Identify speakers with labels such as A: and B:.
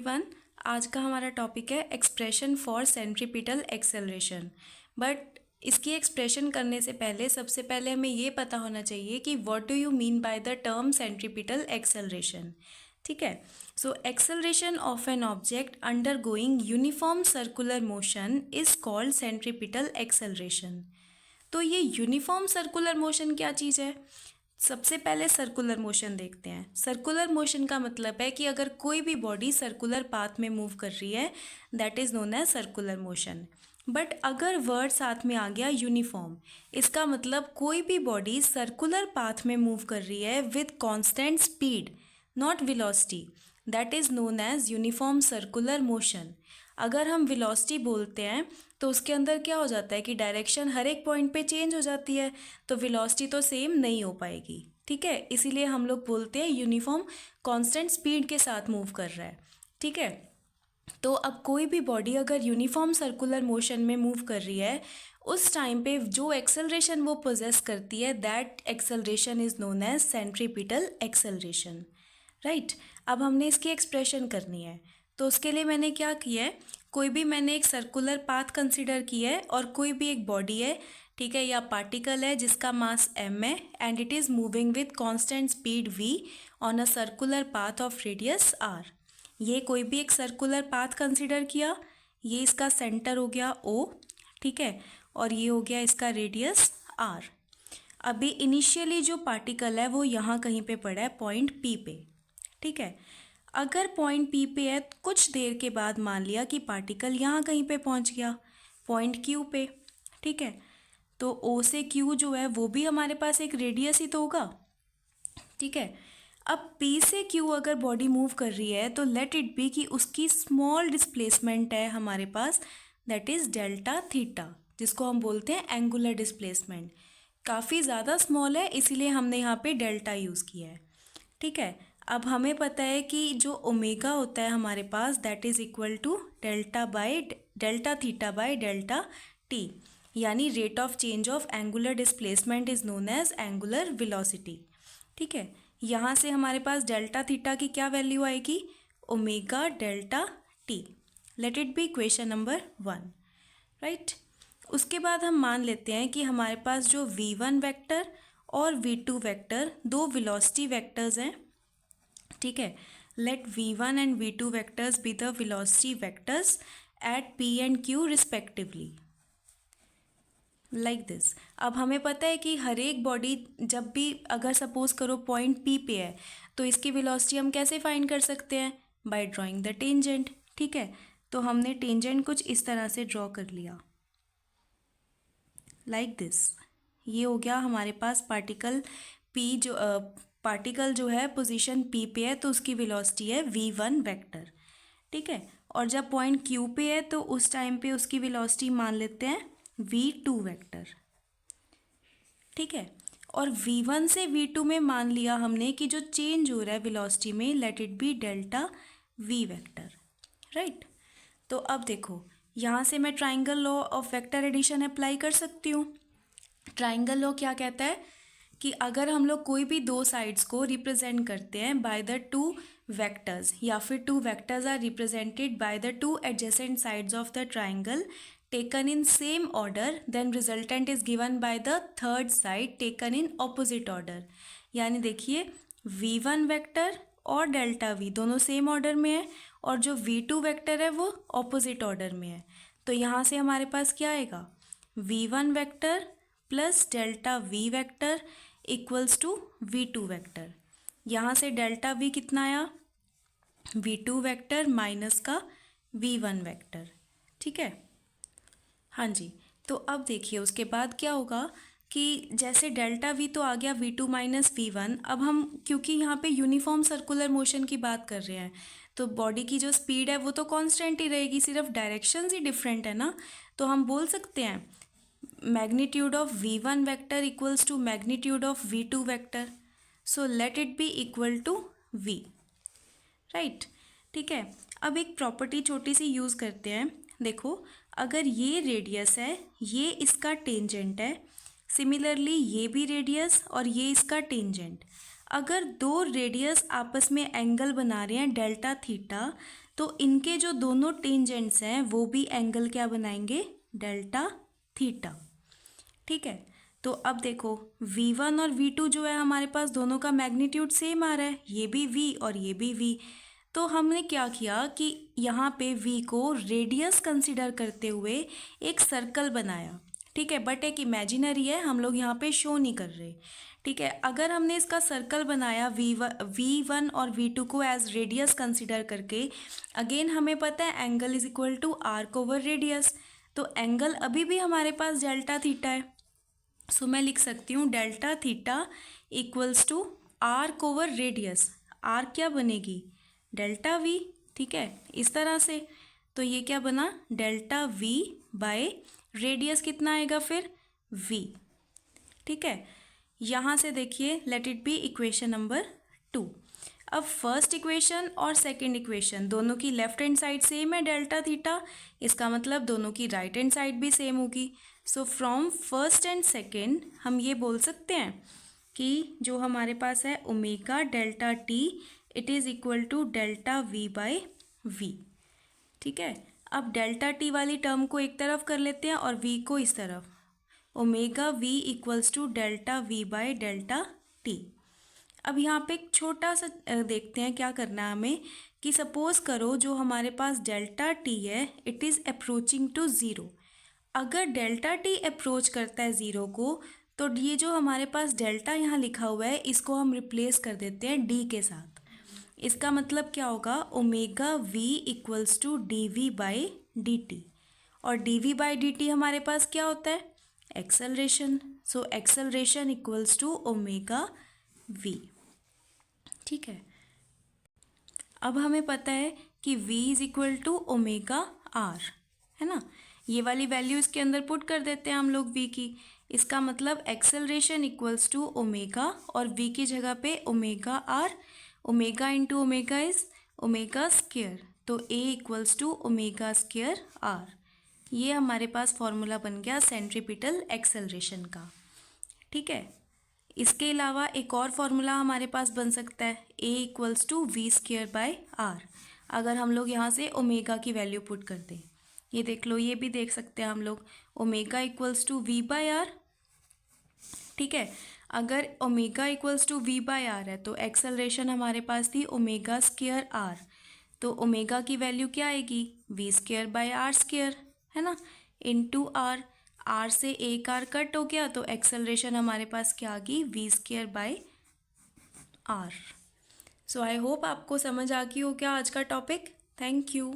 A: Everyone. आज का हमारा टॉपिक है expression for centripetal acceleration. But इसकी एक्सप्रेशन करने से पहले सबसे पहले हमें ये पता होना चाहिए कि what do you mean by the term centripetal acceleration. ठीक है, so acceleration of an object under going uniform circular motion is called centripetal acceleration. तो ये यूनिफॉर्म सर्कुलर मोशन क्या चीज़ है? सबसे पहले सर्कुलर मोशन देखते हैं। सर्कुलर मोशन का मतलब है कि अगर कोई भी बॉडी सर्कुलर पाथ में मूव कर रही है, that is known as circular motion. But अगर वर्ड साथ में आ गया यूनिफॉर्म, इसका मतलब कोई भी बॉडी सर्कुलर पाथ में मूव कर रही है with constant speed, not velocity, that is known as uniform circular motion. अगर हम वेलोसिटी बोलते हैं तो उसके अंदर क्या हो जाता है कि डायरेक्शन हर एक पॉइंट पे चेंज हो जाती है, तो वेलोसिटी तो सेम नहीं हो पाएगी। ठीक है, इसीलिए हम लोग बोलते हैं यूनिफॉर्म कांस्टेंट स्पीड के साथ मूव कर रहा है। ठीक है, तो अब कोई भी बॉडी अगर यूनिफॉर्म सर्कुलर मोशन में मूव कर रही है, उस टाइम पे जो एक्सेलरेशन वो पोजेस करती है, that acceleration is known as centripetal acceleration. Right, अब हमने इसकी एक्सप्रेशन करनी है, तो उसके लिए मैंने क्या किया है, कोई भी मैंने एक सर्कुलर पाथ कंसिडर किया है और कोई भी एक बॉडी है, ठीक है, या पार्टिकल है जिसका मास m है and it is moving with constant speed v on a circular path of radius r। ये कोई भी एक सर्कुलर पाथ कंसिडर किया, ये इसका सेंटर हो गया O, ठीक है, और ये हो गया इसका रेडियस r। अभी इनिशियली जो पार्टिकल है वो यहाँ कहीं पे पड़ा है पॉइंट P पे। ठीक है, अगर पॉइंट P पे है, कुछ देर के बाद मान लिया कि पार्टिकल यहाँ कहीं पे पहुँच गया पॉइंट Q पे। ठीक है, तो O से Q जो है वो भी हमारे पास एक रेडियस ही तो होगा। ठीक है, अब P से Q अगर बॉडी मूव कर रही है तो लेट इट बी कि उसकी स्मॉल डिस्प्लेसमेंट है हमारे पास, दैट इज़ डेल्टा थीटा, जिसको हम बोलते हैं एंगुलर डिस्प्लेसमेंट। काफ़ी ज़्यादा स्मॉल है, इसीलिए हमने यहाँ पे डेल्टा यूज़ किया है। ठीक है, अब हमें पता है कि जो ओमेगा होता है हमारे पास, that is equal to delta theta by delta T, यानी rate of change of angular displacement is known as angular velocity. ठीक है, यहाँ से हमारे पास डेल्टा थीटा की क्या वैल्यू आएगी, omega delta T. Late it B equation number 1। Right, उसके बाद हम मान लेते हैं कि हमारे पास जो v1 वेक्टर और v2 वेक्टर दो वेलोसिटी वेक्टर्स हैं। ठीक है, let v1 and v2 vectors be the velocity vectors at p and q respectively, like this. अब हमें पता है कि हर एक बॉडी जब भी अगर सपोज करो पॉइंट P पे है, तो इसकी वेलोसिटी हम कैसे फाइंड कर सकते हैं, बाय ड्राइंग द टेंजेंट। ठीक है, तो हमने टेंजेंट कुछ इस तरह से ड्रॉ कर लिया, लाइक दिस। ये हो गया हमारे पास पार्टिकल P, जो पार्टिकल जो है पोजीशन P पे है तो उसकी वेलोसिटी है v1 वेक्टर। ठीक है, और जब पॉइंट Q पे है तो उस टाइम पे उसकी वेलोसिटी मान लेते हैं v2 वेक्टर। ठीक है, और v1 से v2 में मान लिया हमने कि जो चेंज हो रहा है वेलोसिटी में, let it be delta v vector. Right, तो अब देखो यहाँ से मैं triangle law of vector addition apply कर सकती हूँ। ट्राइंगल लॉ क्या कहता है कि अगर हम लोग कोई भी दो साइड्स को रिप्रेजेंट करते हैं बाय द टू वेक्टर्स, या फिर two vectors are represented by the two adjacent sides of the triangle taken in same order, then resultant is given by the third side taken in opposite order। यानी देखिए v1 vector और delta v दोनों same order में है और जो v2 vector है वो ऑपोजिट ऑर्डर में है। तो यहाँ से हमारे पास क्या आएगा, v1 vector plus delta v vector equals to v2 vector. यहाँ से डेल्टा v कितना आया, v2 वेक्टर माइनस का v1 वेक्टर। ठीक है, हाँ जी, तो अब देखिए उसके बाद क्या होगा कि जैसे डेल्टा v तो आ गया v2 माइनस v1। अब हम क्योंकि यहाँ पे यूनिफॉर्म सर्कुलर मोशन की बात कर रहे हैं, तो बॉडी की जो स्पीड है वो तो कांस्टेंट ही रहेगी, सिर्फ डायरेक्शंस ही डिफरेंट है ना। तो हम बोल सकते हैं magnitude of v1 vector equals to magnitude of v2 vector, so let it be equal to v। Right, ठीक है, अब एक प्रॉपर्टी छोटी सी यूज़ करते हैं। देखो, अगर ये रेडियस है, ये इसका टेंजेंट है, सिमिलरली ये भी रेडियस और ये इसका टेंजेंट। अगर दो रेडियस आपस में एंगल बना रहे हैं डेल्टा थीटा, तो इनके जो दोनों टेंजेंट्स हैं वो भी एंगल क्या बनाएंगे, डेल्टा थीटा। ठीक है, तो अब देखो v1 और v2 जो है हमारे पास दोनों का मैग्नीट्यूड सेम आ रहा है, ये भी v और ये भी v। तो हमने क्या किया कि यहाँ पे v को रेडियस कंसिडर करते हुए एक सर्कल बनाया। ठीक है, बट एक इमेजिनरी है, हम लोग यहाँ पे शो नहीं कर रहे। ठीक है, अगर हमने इसका सर्कल बनाया v1 और v2 को एज रेडियस कंसिडर करके, अगेन हमें पता है angle is equal to arc over radius, तो एंगल अभी भी हमारे पास डेल्टा थीटा है। सो मैं लिख सकती हूँ delta theta equals to arc over radius. Arc क्या बनेगी, डेल्टा वी। ठीक है, इस तरह से, तो ये क्या बना, डेल्टा वी बाय रेडियस कितना आएगा फिर, वी। ठीक है, यहाँ से देखिए late it B equation number 2। अब फर्स्ट इक्वेशन और सेकंड इक्वेशन दोनों की लेफ्ट हैंड साइड सेम है डेल्टा थीटा, इसका मतलब दोनों की राइट हैंड साइड भी सेम होगी। So from first and second हम ये बोल सकते हैं कि जो हमारे पास है omega delta T, it is equal to delta V by V. ठीक है, अब डेल्टा टी वाली टर्म को एक तरफ कर लेते हैं और वी को इस तरफ, omega V equals to delta V by delta T. अब यहाँ पे एक छोटा सा देखते हैं क्या करना है हमें, कि सपोज करो जो हमारे पास डेल्टा टी है it is approaching to zero. अगर डेल्टा टी अप्रोच करता है ज़ीरो को, तो ये जो हमारे पास डेल्टा यहाँ लिखा हुआ है इसको हम रिप्लेस कर देते हैं डी के साथ। इसका मतलब क्या होगा, omega V equals to D V by D T, और D V by D T हमारे पास क्या होता है, acceleration. So acceleration equals to omega V. ठीक है, अब हमें पता है कि v is equal to omega R, है ना, ये वाली वैल्यू इसके अंदर पुट कर देते हैं हम लोग v की। इसका मतलब एक्सेलरेशन इक्वल्स टू ओमेगा और v की जगह पे omega R, omega into omega is omega square, तो a equals to omega square R. ये हमारे पास फॉर्मूला बन गया सेंट्रीपिटल एक्सेलरेशन का। ठीक है, इसके अलावा एक और फॉर्मूला हमारे पास बन सकता है a equals to V square by R, अगर हम लोग यहाँ से ओमेगा की वैल्यू पुट कर दें। ये देख लो, ये भी देख सकते हैं हम लोग, omega equals to V by R. ठीक है, अगर omega equals to V by R है तो एक्सेलरेशन हमारे पास थी ओमेगा स्क्वायर आर, तो ओमेगा की वैल्यू क्या आएगी, V square by R square, है ना, इनटू आर। आर से एक आर कट हो गया तो एक्सेलरेशन हमारे पास क्या आ गई, V square by R. So I hope आपको समझ आ गई हो क्या आज का टॉपिक। Thank you.